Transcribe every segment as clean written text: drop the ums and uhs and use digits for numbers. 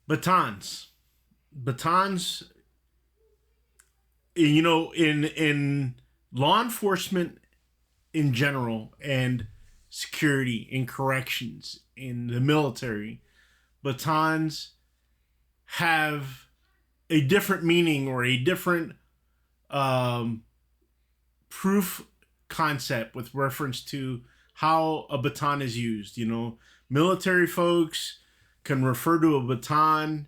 Batons. Batons, in law enforcement in general and security in corrections in the military, batons have a different meaning or a different um, proof concept with reference to how a baton is used. Military folks can refer to a baton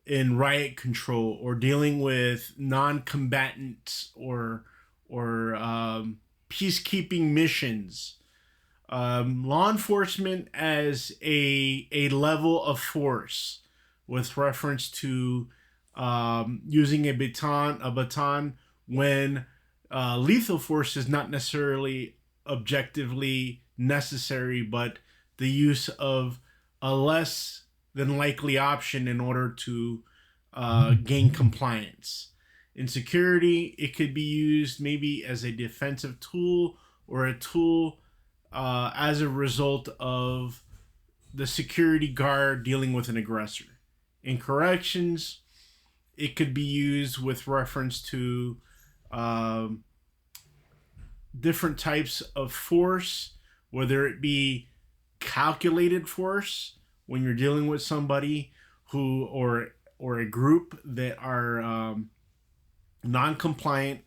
in riot control or dealing with non-combatants or peacekeeping missions. Law enforcement as a level of force with reference to using a baton when lethal force is not necessarily objectively necessary, but the use of a less than likely option in order to gain compliance. In security, it could be used maybe as a defensive tool or a tool as a result of the security guard dealing with an aggressor. In corrections, it could be used with reference to different types of force, whether it be calculated force when you're dealing with somebody who or a group that are non-compliant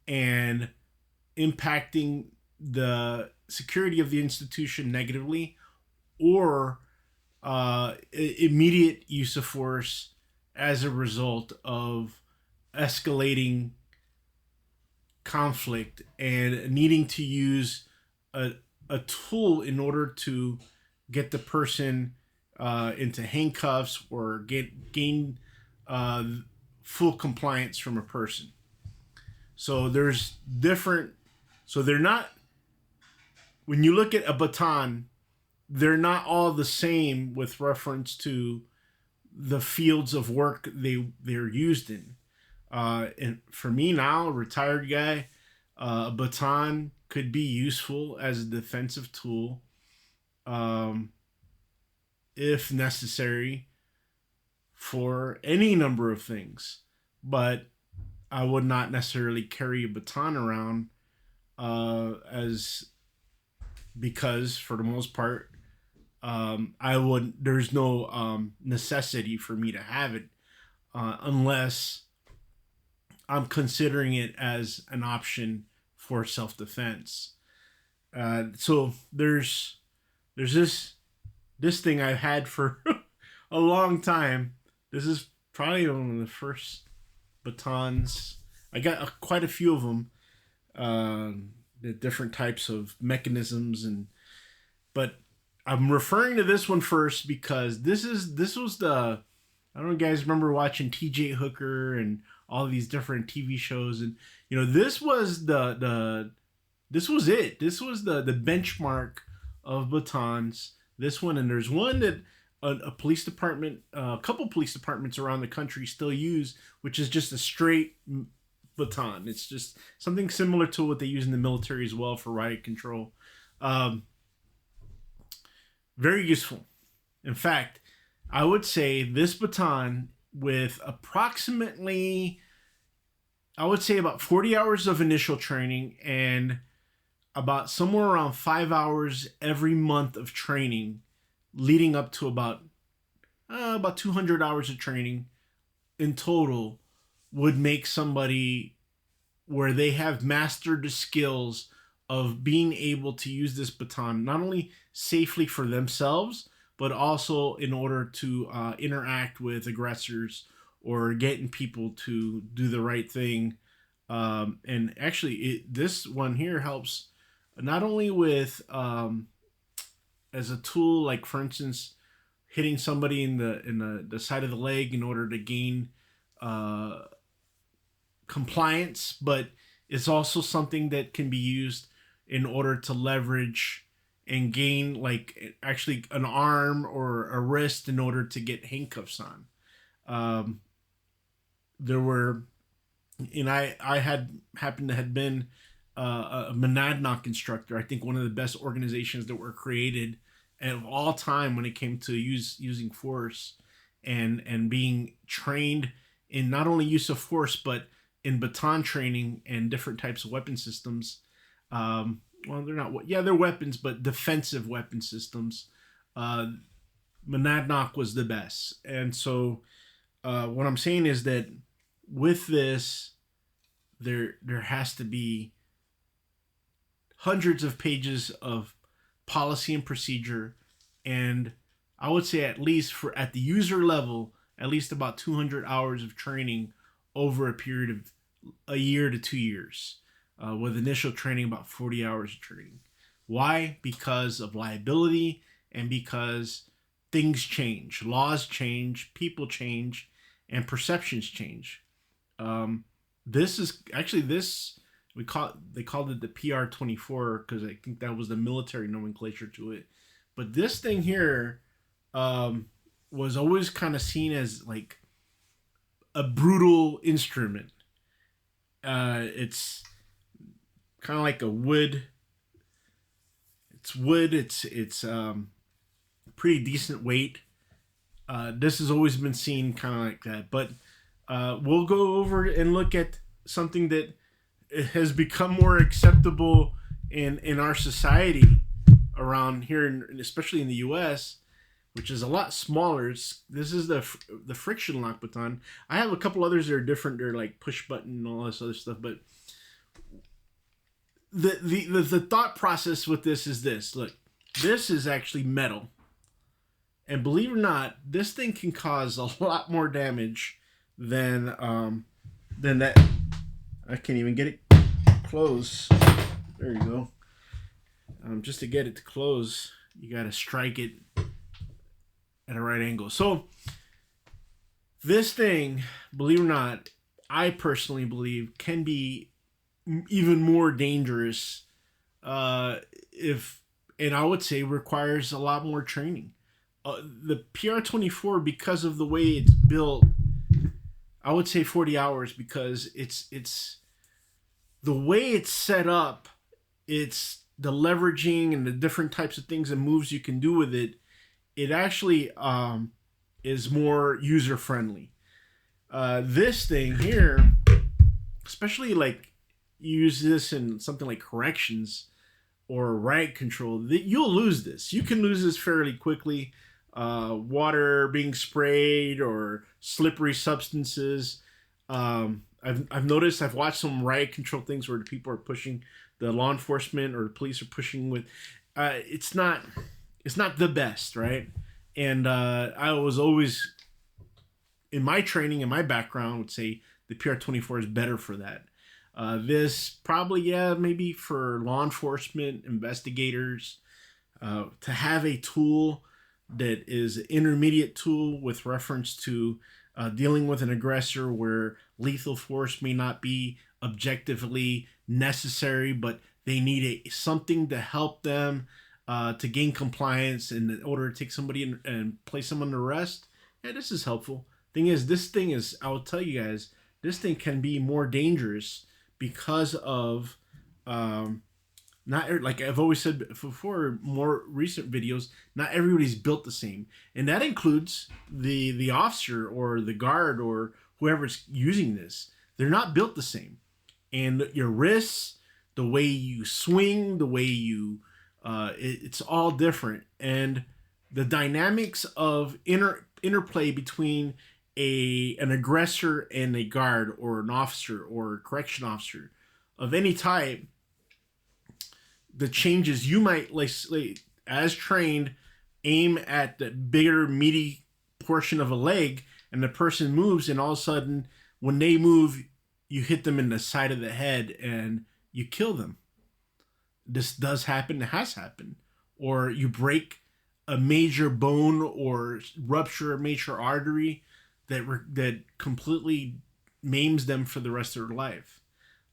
and impacting the security of the institution negatively, or immediate use of force as a result of escalating conflict and needing to use a tool in order to get the person into handcuffs or gain full compliance from a person. So there's different. So they're not. When you look at a baton, they're not all the same with reference to the fields of work they're used in. And for me now, a retired guy, a baton could be useful as a defensive tool, if necessary, for any number of things. But I would not necessarily carry a baton around as because for the most part, there's no necessity for me to have it unless I'm considering it as an option for self-defense. So there's this thing I've had for a long time. This is probably one of the first batons. I got quite a few of them. The different types of mechanisms but I'm referring to this one first because this was the, I don't know if you guys remember watching TJ Hooker and all these different TV shows, and this was this was it. This was the benchmark of batons. This one, and there's one that a police department, a couple police departments around the country still use, which is just a straight baton. It's just something similar to what they use in the military as well for riot control. Very useful. In fact, I would say this baton with approximately, I would say about 40 hours of initial training and about somewhere around 5 hours every month of training, leading up to about 200 hours of training in total, would make somebody where they have mastered the skills of being able to use this baton not only safely for themselves, but also in order to interact with aggressors or getting people to do the right thing. And actually, this one here helps not only with as a tool, like for instance, hitting somebody in the side of the leg in order to gain compliance, but it's also something that can be used in order to leverage and gain like actually an arm or a wrist in order to get handcuffs on. There were, and I had happened to have been a Monadnock instructor. I think one of the best organizations that were created of all time when it came to using force. and being trained in not only use of force but in baton training and different types of weapon systems. Well, they're not. Yeah, they're weapons, but defensive weapon systems. Uh, Monadnock was the best, and so what I'm saying is that with this, there has to be hundreds of pages of policy and procedure, and I would say at least for at the user level, at least about 200 hours of training over a period of a year to 2 years, with initial training about 40 hours of training. Why? Because of liability and because things change, laws change, people change, and perceptions change. This is actually this they called it the PR-24 because I think that was the military nomenclature to it. But this thing here was always kind of seen as like a brutal instrument. It's kind of like a wood. It's wood. It's pretty decent weight. This has always been seen kind of like that. But we'll go over and look at something that has become more acceptable in our society around here, especially in the U.S., which is a lot smaller. This is the friction lock baton. I have a couple others that are different. They're like push button and all this other stuff. But the thought process with this is this. Look, this is actually metal. And believe it or not, this thing can cause a lot more damage than that. I can't even get it closed. There you go. Just to get it to close, you got to strike it at a right angle. So this thing, believe it or not, I personally believe can be even more dangerous and I would say requires a lot more training. The PR-24, because of the way it's built, I would say 40 hours because it's the way it's set up. It's the leveraging and the different types of things and moves you can do with it. It actually is more user friendly. This thing here, especially like you use this in something like corrections or riot control, you'll lose this. You can lose this fairly quickly. Water being sprayed or slippery substances. I've noticed, I've watched some riot control things where the people are pushing, the law enforcement or the police are pushing with, it's not the best, right? And I was always, in my training and my background, would say the PR-24 is better for that. This probably, maybe for law enforcement, investigators, to have a tool that is an intermediate tool with reference to dealing with an aggressor where lethal force may not be objectively necessary, but they need something to help them to gain compliance in order to take somebody in and place them under arrest. Yeah, this is helpful. Thing is, I will tell you guys, this thing can be more dangerous because of not, like I've always said before, more recent videos, not everybody's built the same, and that includes the officer or the guard or whoever's using this. They're not built the same, and your wrists, the way you swing, the way you it's all different, and the dynamics of interplay between an aggressor and a guard or an officer or a correction officer of any type, the changes you might, like as trained, aim at the bigger meaty portion of a leg, and the person moves, and all of a sudden when they move, you hit them in the side of the head and you kill them. This does happen. It has happened. Or you break a major bone or rupture a major artery that completely maims them for the rest of their life.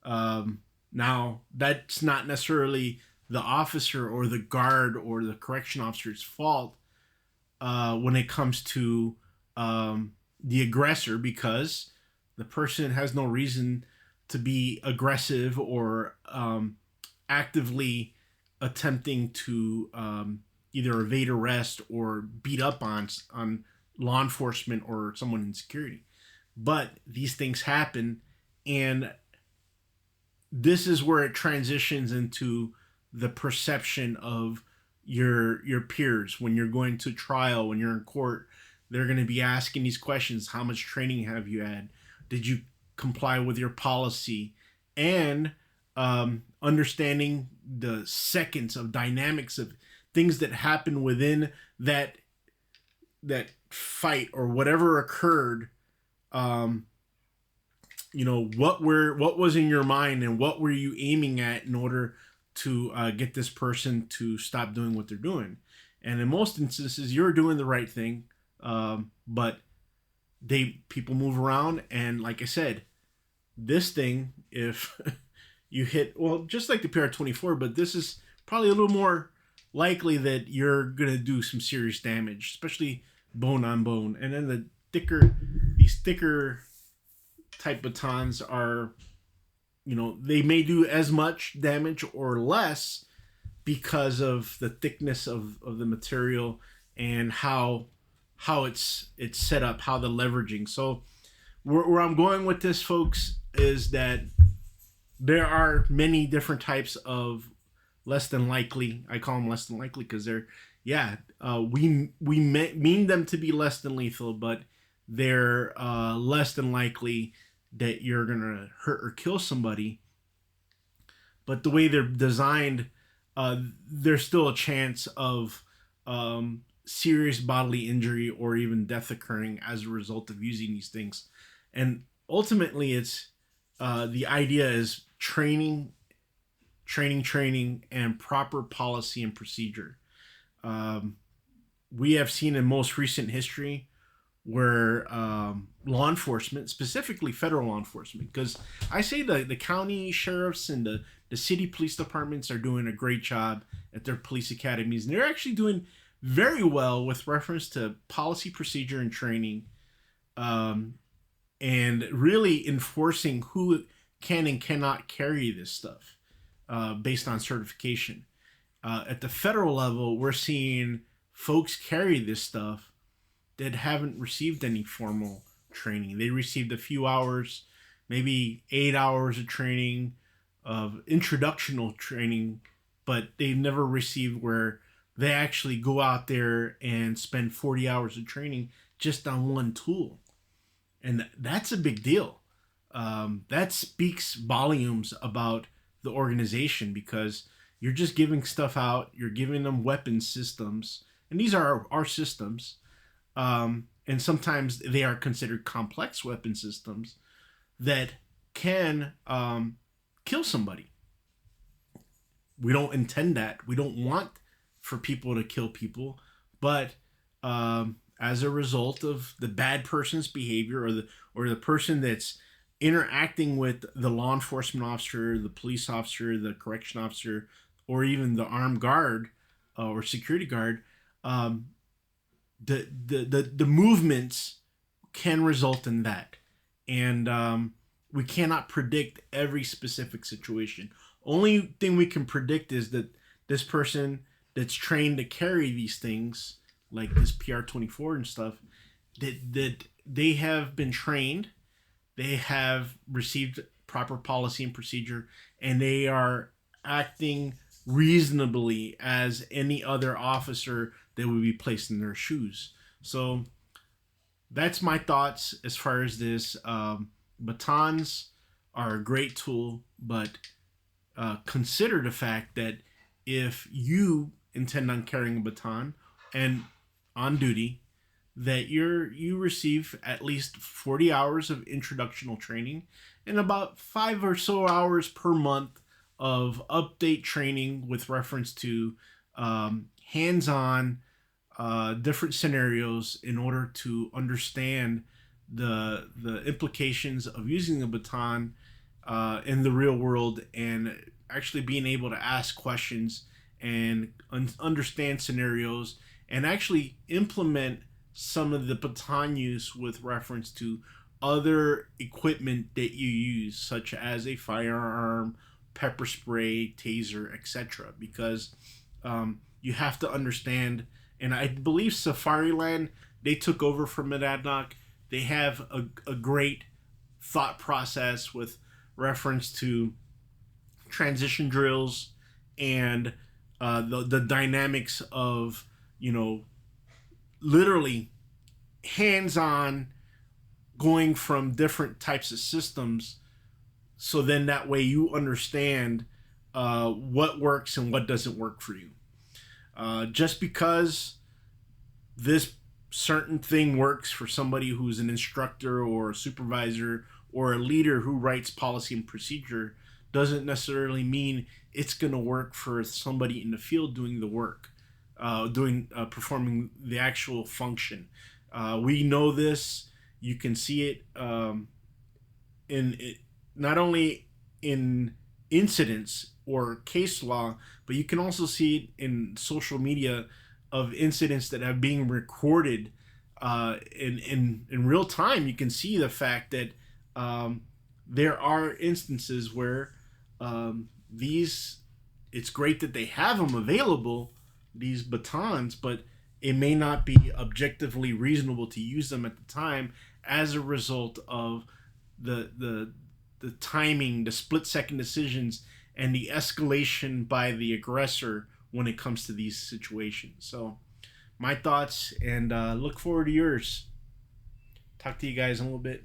Now, that's not necessarily the officer or the guard or the correction officer's fault when it comes to the aggressor, because the person has no reason to be aggressive or actively attempting to either evade arrest or beat up on law enforcement or someone in security. But these things happen, and this is where it transitions into the perception of your peers when you're going to trial, when you're in court. They're going to be asking these questions: how much training have you had? Did you comply with your policy? And understanding the seconds of dynamics of things that happen within that fight or whatever occurred. um what was in your mind, and what were you aiming at in order to get this person to stop doing what they're doing. And in most instances, you're doing the right thing, but people move around, and like I said, this thing, if you hit, well, just like the PR-24, but this is probably a little more likely that you're gonna do some serious damage, especially bone on bone. And then these thicker type batons are, they may do as much damage or less because of the thickness of the material and how it's set up, how the leveraging. So where I'm going with this, folks, is that there are many different types of less than likely. I call them less than likely because they're, we mean them to be less than lethal, but they're less than likely that you're gonna hurt or kill somebody. But the way they're designed, there's still a chance of serious bodily injury or even death occurring as a result of using these things. And ultimately, it's the idea is training, and proper policy and procedure. We have seen in most recent history where law enforcement, specifically federal law enforcement, because I say the county sheriffs and the city police departments are doing a great job at their police academies, and they're actually doing very well with reference to policy, procedure, and training, and really enforcing who can and cannot carry this stuff based on certification. At the federal level, we're seeing folks carry this stuff that haven't received any formal training. They received a few hours, maybe 8 hours of training, of introductional training, but they've never received where they actually go out there and spend 40 hours of training just on one tool. And that's a big deal. That speaks volumes about the organization, because you're just giving stuff out. You're giving them weapon systems, and these are our systems. And sometimes they are considered complex weapon systems that can kill somebody. We don't intend that. We don't want for people to kill people, but as a result of the bad person's behavior, or the person that's interacting with the law enforcement officer, the police officer, the correction officer, or even the armed guard or security guard, the movements can result in that. And we cannot predict every specific situation. Only thing we can predict is that this person that's trained to carry these things, like this PR-24 and stuff, that they have been trained, they have received proper policy and procedure, and they are acting reasonably as any other officer that would be placed in their shoes. So that's my thoughts as far as this. Batons are a great tool, but consider the fact that if you intend on carrying a baton and on duty, that you receive at least 40 hours of introductional training and about 5 or so hours per month of update training with reference to hands-on different scenarios in order to understand the implications of using a baton in the real world, and actually being able to ask questions and understand scenarios and actually implement some of the baton use with reference to other equipment that you use, such as a firearm, pepper spray, taser, etc. Because you have to understand, and I believe Safariland they took over from Monadnock. They have a great thought process with reference to transition drills and the dynamics of, you know, literally hands-on going from different types of systems, so then that way you understand what works and what doesn't work for you. Just because this certain thing works for somebody who's an instructor or a supervisor or a leader who writes policy and procedure doesn't necessarily mean it's going to work for somebody in the field doing the work, performing the actual function. We know this. You can see it not only in incidents or case law, but you can also see it in social media of incidents that have being recorded in real time. You can see the fact that there are instances where it's great that they have them available, these batons, but it may not be objectively reasonable to use them at the time as a result of the timing, the split-second decisions, and the escalation by the aggressor when it comes to these situations. So my thoughts, and look forward to yours. Talk to you guys in a little bit.